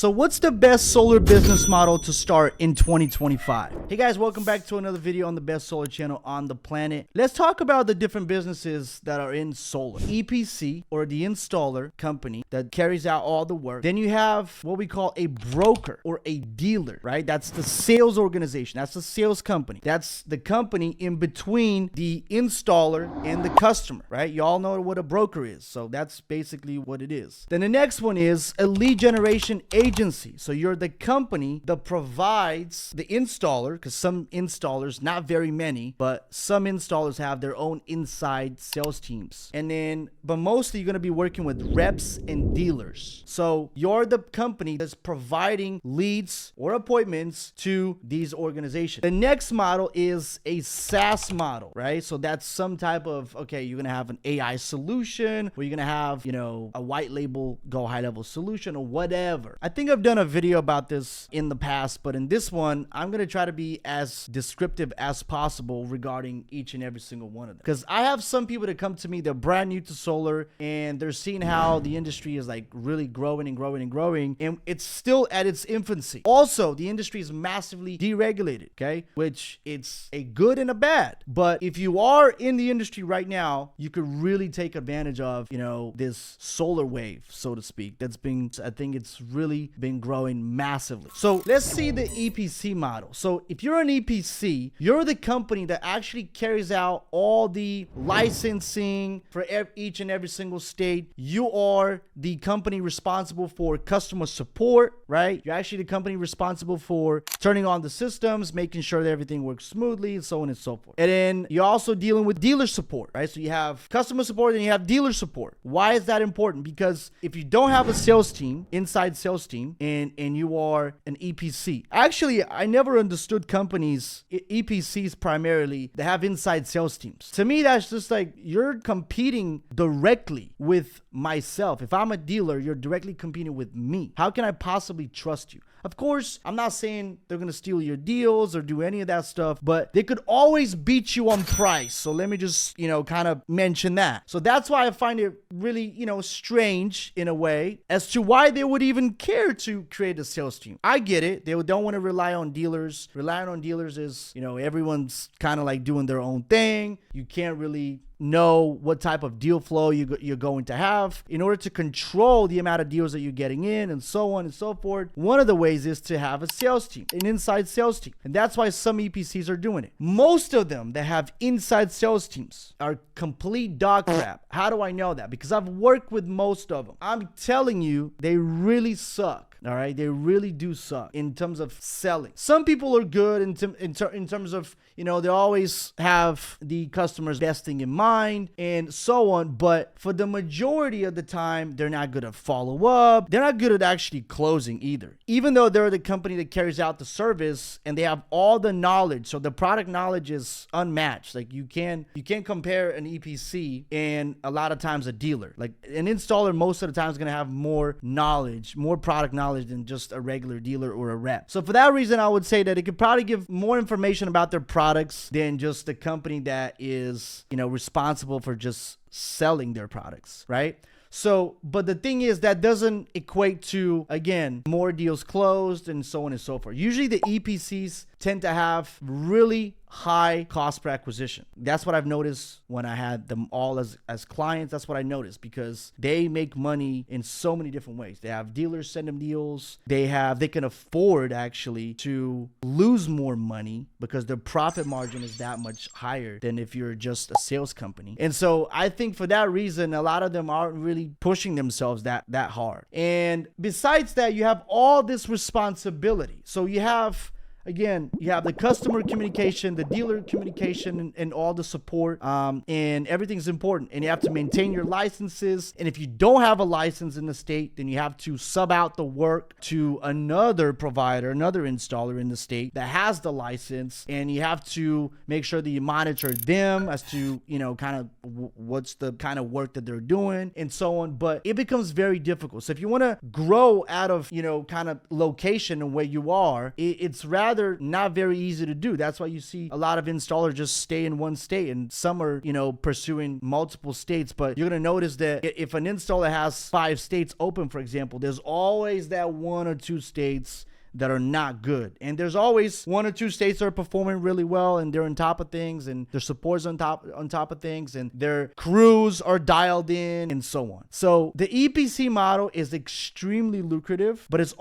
So what's the best solar business model to start in 2025? Hey guys, welcome back to another video on the best solar channel on the planet. Let's talk about the different businesses that are in solar. EPC, or the installer company that carries out all the work. Then you have what we call a broker or a dealer, right? That's the sales organization. That's the sales company. That's the company in between the installer and the customer, right? You all know what a broker is. So that's basically what it is. Then the next one is a lead generation agency. So you're the company that provides the installer, because some installers, not very many, but some installers have their own inside sales teams. And then, but mostly you're going to be working with reps and dealers. So you're the company that's providing leads or appointments to these organizations. The next model is a SaaS model, right? So that's some type of, okay, you're going to have an AI solution, or you're going to have, a white label, go high level solution or whatever. I think I've done a video about this in the past, but in this one, I'm going to try to be as descriptive as possible regarding each and every single one of them. Because I have some people that come to me, they're brand new to solar, and they're seeing how the industry is like really growing and growing and growing, and it's still at its infancy. Also, the industry is massively deregulated, okay? Which it's a good and a bad. But if you are in the industry right now, you could really take advantage of, this solar wave, so to speak. I think it's really been growing massively. So let's see the EPC model. So if you're an EPC, you're the company that actually carries out all the licensing for each and every single state. You are the company responsible for customer support, right? You're actually the company responsible for turning on the systems, making sure that everything works smoothly, and so on and so forth. And then you're also dealing with dealer support, right? So you have customer support and you have dealer support. Why is that important? Because if you don't have a sales team, inside sales team, and you are an EPC. Actually, I never understood companies, EPCs primarily, that have inside sales teams. To me, that's just like you're competing directly with myself. If I'm a dealer, you're directly competing with me. How can I possibly trust you? Of course, I'm not saying they're going to steal your deals or do any of that stuff, but they could always beat you on price. So let me just, kind of mention that. So that's why I find it really, strange in a way as to why they would even care to create a sales team. I get it. They don't want to rely on dealers. Relying on dealers is, everyone's kind of like doing their own thing. You can't really know what type of deal flow you're going to have in order to control the amount of deals that you're getting in, and so on and so forth. One of the ways is to have a sales team, an inside sales team. And that's why some EPCs are doing it. Most of them that have inside sales teams are complete dog crap. How do I know that? Because I've worked with most of them. I'm telling you, they really suck. All right, they really do suck in terms of selling. Some people are good in terms of, they always have the customer's best thing in mind and so on. But for the majority of the time, they're not good at follow up. They're not good at actually closing either. Even though they're the company that carries out the service and they have all the knowledge. So the product knowledge is unmatched. Like you can't compare an EPC and a lot of times a dealer. Like an installer most of the time is going to have more knowledge, more product knowledge than just a regular dealer or a rep. So for that reason, I would say that it could probably give more information about their products than just the company that is, responsible for just selling their products, right? So, but the thing is that doesn't equate to, again, more deals closed and so on and so forth. Usually the EPCs tend to have really high cost per acquisition. That's what I've noticed when I had them all as clients. That's what I noticed, because they make money in so many different ways. They have dealers send them deals. They can afford actually to lose more money because their profit margin is that much higher than if you're just a sales company. And so I think for that reason, a lot of them aren't really pushing themselves that hard. And besides that, you have all this responsibility. So you have, again, you have the customer communication, the dealer communication, and all the support, and everything's important. And you have to maintain your licenses. And if you don't have a license in the state, then you have to sub out the work to another provider, another installer in the state that has the license. And you have to make sure that you monitor them as to, kind of what's the kind of work that they're doing and so on. But it becomes very difficult. So if you want to grow out of, kind of location and where you are, it's rather rather not very easy to do. That's why you see a lot of installers just stay in one state, and some are, pursuing multiple states. But you're going to notice that if an installer has 5 states open, for example, there's always that 1 or 2 states that are not good. And there's always 1 or 2 states that are performing really well, and they're on top of things, and their support's on top of things, and their crews are dialed in, and so on. So the EPC model is extremely lucrative, but it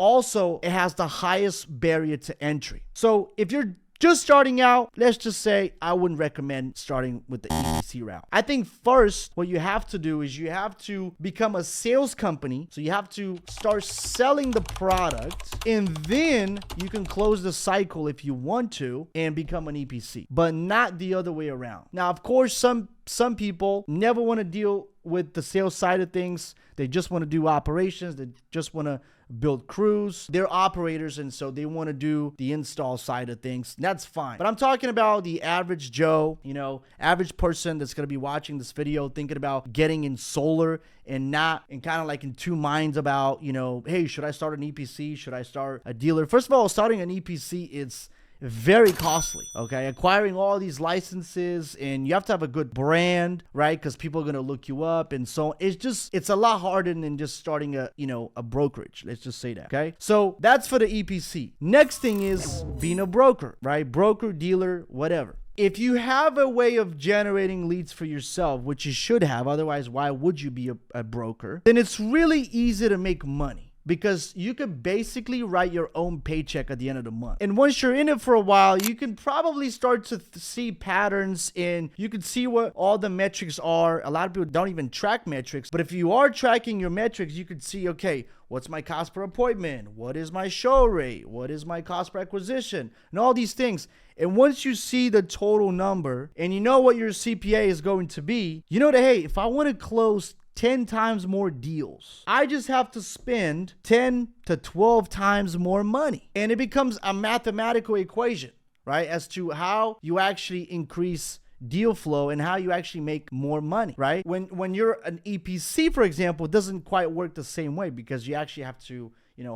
has the highest barrier to entry. So if you're just starting out, let's just say I wouldn't recommend starting with the EPC route. I think first, what you have to do is you have to become a sales company. So you have to start selling the product, and then you can close the cycle if you want to and become an EPC, but not the other way around. Now, of course, some people never want to deal with the sales side of things. They just want to do operations. They just want to build crews. They're operators, and so they want to do the install side of things. That's fine. But I'm talking about the average Joe, average person that's going to be watching this video, thinking about getting in solar and kind of like in 2 minds about, hey, should I start an EPC? Should I start a dealer? First of all, starting an EPC, it's very costly, okay? Acquiring all these licenses, and you have to have a good brand, right? Because people are going to look you up, and so it's a lot harder than just starting a brokerage. Let's just say that, okay? So that's for the EPC. Next thing is being a broker, right? Broker, dealer, whatever. If you have a way of generating leads for yourself, which you should have, otherwise why would you be a broker? Then it's really easy to make money, because you could basically write your own paycheck at the end of the month. And once you're in it for a while, you can probably start to see patterns, and you can see what all the metrics are. A lot of people don't even track metrics, but if you are tracking your metrics, you could see, okay, what's my cost per appointment? What is my show rate? What is my cost per acquisition? And all these things. And once you see the total number and you know what your CPA is going to be, you know that, hey, if I want to close 10 times more deals, I just have to spend 10 to 12 times more money. And it becomes a mathematical equation, right? As to how you actually increase deal flow and how you actually make more money, right? When you're an EPC, for example, it doesn't quite work the same way, because you actually have to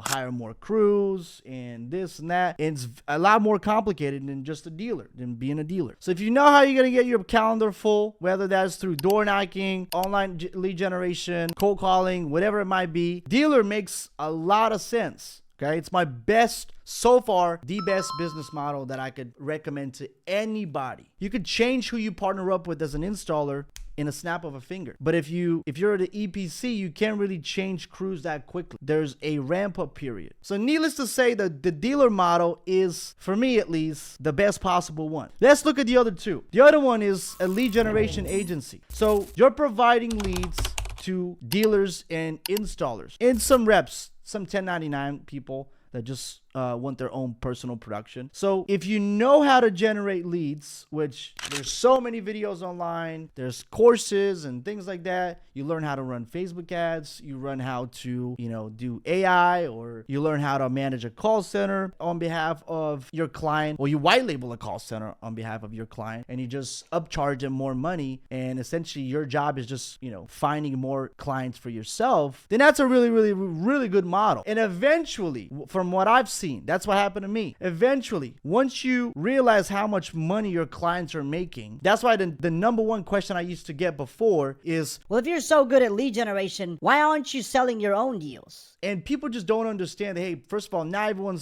hire more crews and this and that. And it's a lot more complicated than just than being a dealer. So if you know how you're going to get your calendar full, whether that's through door knocking, online lead generation, cold calling, whatever it might be, dealer makes a lot of sense. Okay, it's my best, so far, the best business model that I could recommend to anybody. You could change who you partner up with as an installer in a snap of a finger. But if you're the EPC, you can't really change crews that quickly. There's a ramp up period. So needless to say, the dealer model is, for me at least, the best possible one. Let's look at the other two. The other one is a lead generation agency. So you're providing leads to dealers and installers and some reps, some 1099 people that just want their own personal production. So if you know how to generate leads, which there's so many videos online, there's courses and things like that. You learn how to run Facebook ads, you learn how to, do AI, or you learn how to manage a call center on behalf of your client, or you white label a call center on behalf of your client, and you just upcharge them more money. And essentially your job is just, finding more clients for yourself. Then that's a really, really, really good model. And eventually, from what I've seen, that's what happened to me. Eventually, once you realize how much money your clients are making, that's why the number one question I used to get before is, well, if you're so good at lead generation, why aren't you selling your own deals? And people just don't understand that, hey, first of all, not everyone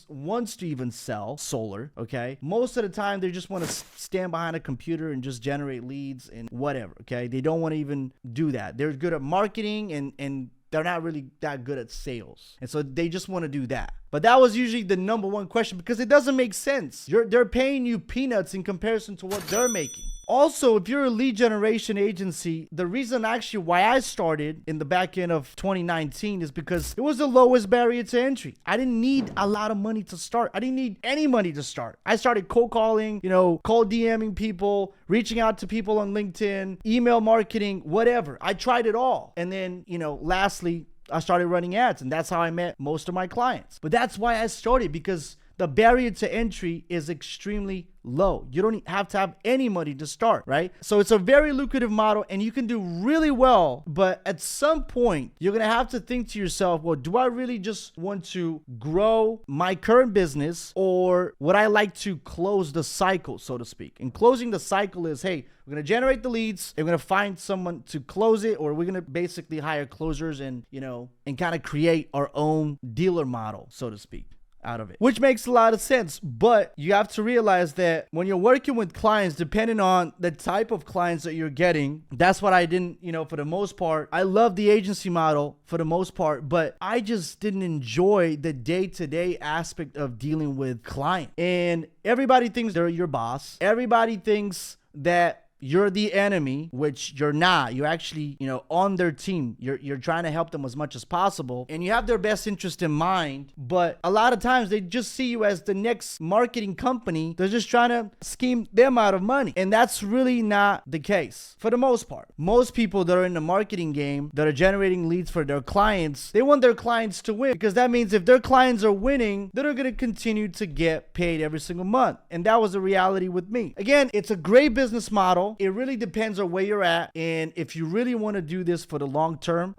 wants to even sell solar, okay? Most of the time, they just want to stand behind a computer and just generate leads and whatever, okay? They don't want to even do that. They're good at marketing and they're not really that good at sales. And so they just want to do that. But that was usually the number one question, because it doesn't make sense. They're paying you peanuts in comparison to what they're making. Also, if you're a lead generation agency, the reason actually why I started in the back end of 2019 is because it was the lowest barrier to entry. I didn't need a lot of money to start. I didn't need any money to start. I started cold calling, cold DMing people, reaching out to people on LinkedIn, email marketing, whatever. I tried it all. And then, lastly, I started running ads, and that's how I met most of my clients. But that's why I started, because the barrier to entry is extremely low. You don't have to have any money to start, right? So it's a very lucrative model and you can do really well. But at some point, you're going to have to think to yourself, well, do I really just want to grow my current business, or would I like to close the cycle, so to speak? And closing the cycle is, hey, we're going to generate the leads and we're going to find someone to close it, or we're going to basically hire closers and, and kind of create our own dealer model, so to speak, out of it, which makes a lot of sense. But you have to realize that when you're working with clients, depending on the type of clients that you're getting, that's what I didn't, for the most part. I love the agency model for the most part, but I just didn't enjoy the day-to-day aspect of dealing with clients. And everybody thinks they're your boss. Everybody thinks that you're the enemy, which you're not. You're actually, on their team. You're trying to help them as much as possible, and you have their best interest in mind. But a lot of times they just see you as the next marketing company. They're just trying to scheme them out of money. And that's really not the case for the most part. Most people that are in the marketing game, that are generating leads for their clients, they want their clients to win, because that means if their clients are winning, they're going to continue to get paid every single month. And that was the reality with me. Again, it's a great business model. It really depends on where you're at. And if you really want to do this for the long term,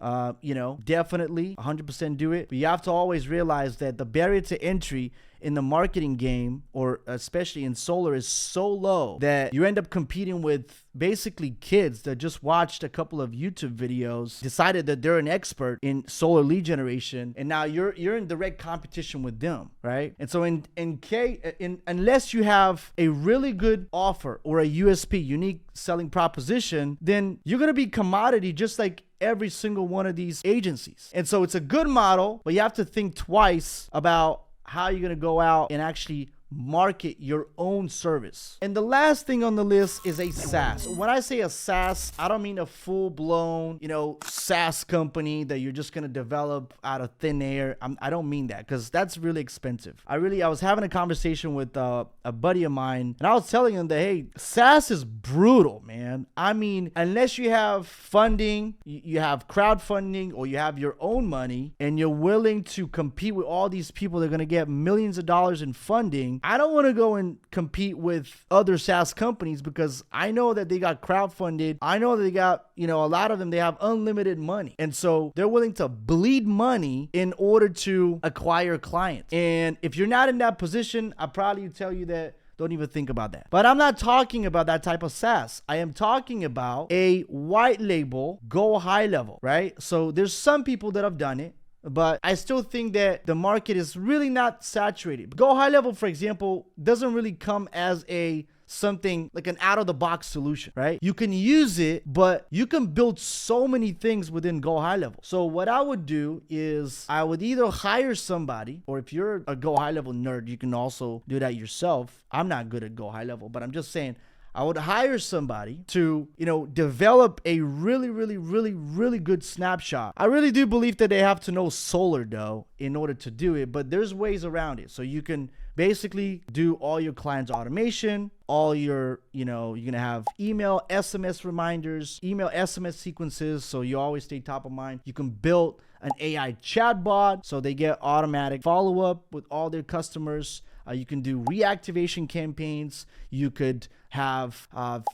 definitely 100% do it. But you have to always realize that the barrier to entry in the marketing game, or especially in solar, is so low that you end up competing with basically kids that just watched a couple of YouTube videos, decided that they're an expert in solar lead generation, and now you're in direct competition with them, right? And so unless you have a really good offer or a USP, unique selling proposition, then you're gonna be commodity just like every single one of these agencies. And so it's a good model, but you have to think twice about how you're going to go out and actually market your own service. And the last thing on the list is a SaaS. When I say a SaaS, I don't mean a full-blown, SaaS company that you're just going to develop out of thin air. I don't mean that, because that's really expensive. I was having a conversation with a buddy of mine, and I was telling him that, hey, SaaS is brutal, man. I mean, unless you have funding, you have crowdfunding, or you have your own money, and you're willing to compete with all these people that are going to get millions of dollars in funding, I don't want to go and compete with other SaaS companies, because I know that they got crowdfunded. I know that they got, a lot of them, they have unlimited money. And so they're willing to bleed money in order to acquire clients. And if you're not in that position, I probably tell you that don't even think about that. But I'm not talking about that type of SaaS. I am talking about a white label, go high level, right? So there's some people that have done it, but I still think that the market is really not saturated. Go high level, for example, doesn't really come as something like an out-of-the-box solution, right? You can use it, but you can build so many things within Go High Level. So what I would do is I would either hire somebody, or if you're a Go High Level nerd, you can also do that yourself. I'm not good at Go High Level, but I'm just saying, I would hire somebody to, develop a really, really, really, really good snapshot. I really do believe that they have to know solar, though, in order to do it, but there's ways around it. So you can basically do all your clients' automation, all your, you're going to have email, SMS reminders, email, SMS sequences, so you always stay top of mind. You can build an AI chatbot so they get automatic follow-up with all their customers. You can do reactivation campaigns. You could have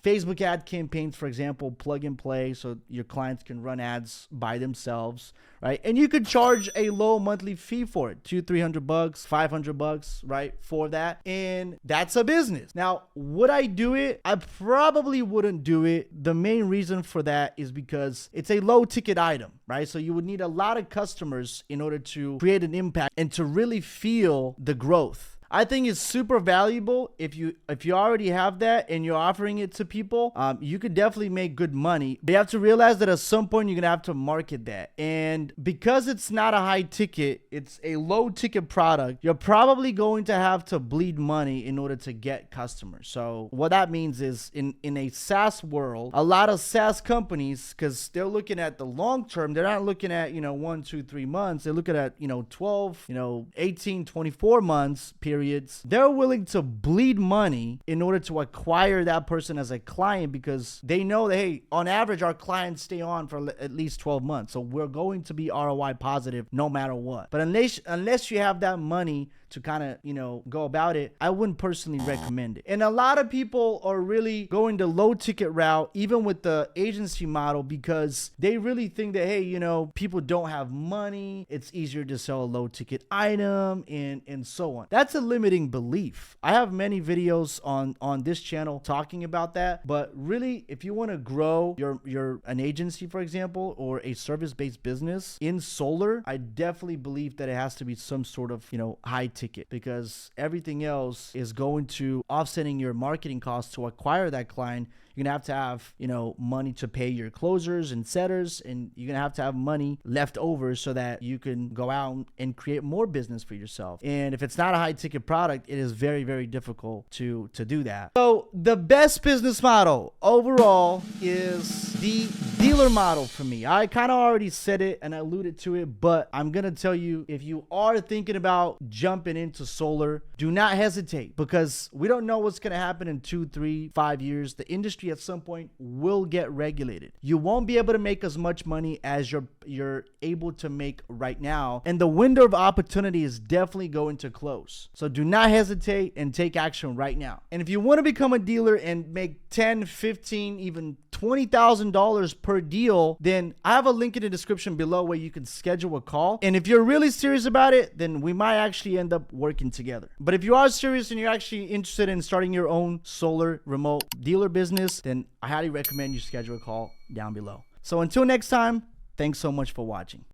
Facebook ad campaigns, for example, plug and play, so your clients can run ads by themselves, right? And you could charge a low monthly fee for it, $200-300, $500, right, for that. And that's a business. Now, would I do it? I probably wouldn't do it. The main reason for that is because it's a low ticket item, right? So you would need a lot of customers in order to create an impact and to really feel the growth. I think it's super valuable if you already have that and you're offering it to people. You could definitely make good money, but you have to realize that at some point you're gonna have to market that. And because it's not a high ticket, it's a low ticket product, you're probably going to have to bleed money in order to get customers. So what that means is in a SaaS world, a lot of SaaS companies, because they're looking at the long term, they're not looking at 1, 2, 3 months. They're looking at 12, 18, 24 months period periods. They're willing to bleed money in order to acquire that person as a client because they know that, hey, on average, our clients stay on for at least 12 months. So we're going to be ROI positive no matter what. But unless you have that money to kind of, go about it, I wouldn't personally recommend it. And a lot of people are really going the low ticket route, even with the agency model, because they really think that, hey, people don't have money. It's easier to sell a low ticket item and so on. That's a limiting belief. I have many videos on this channel talking about that. But really, if you want to grow an agency, for example, or a service-based business in solar, I definitely believe that it has to be some sort of, high ticket, because everything else is going to offsetting your marketing costs to acquire that client. You're gonna have, money to pay your closers and setters, and you're gonna have money left over so that you can go out and create more business for yourself. And if it's not a high ticket product, it is very, very difficult to do that. So the best business model overall is the dealer model for me. I kind of already said it and alluded to it, but I'm gonna tell you, if you are thinking about jumping into solar, do not hesitate, because we don't know what's gonna happen in 2, 3, 5 years. The industry at some point will get regulated. You won't be able to make as much money as you're able to make right now, and the window of opportunity is definitely going to close. So do not hesitate and take action right now. And if you want to become a dealer and make 10, 15, even $20,000 per deal, then I have a link in the description below where you can schedule a call. And if you're really serious about it, then we might actually end up working together. But if you are serious and you're actually interested in starting your own solar remote dealer business, then I highly recommend you schedule a call down below. So until next time, thanks so much for watching.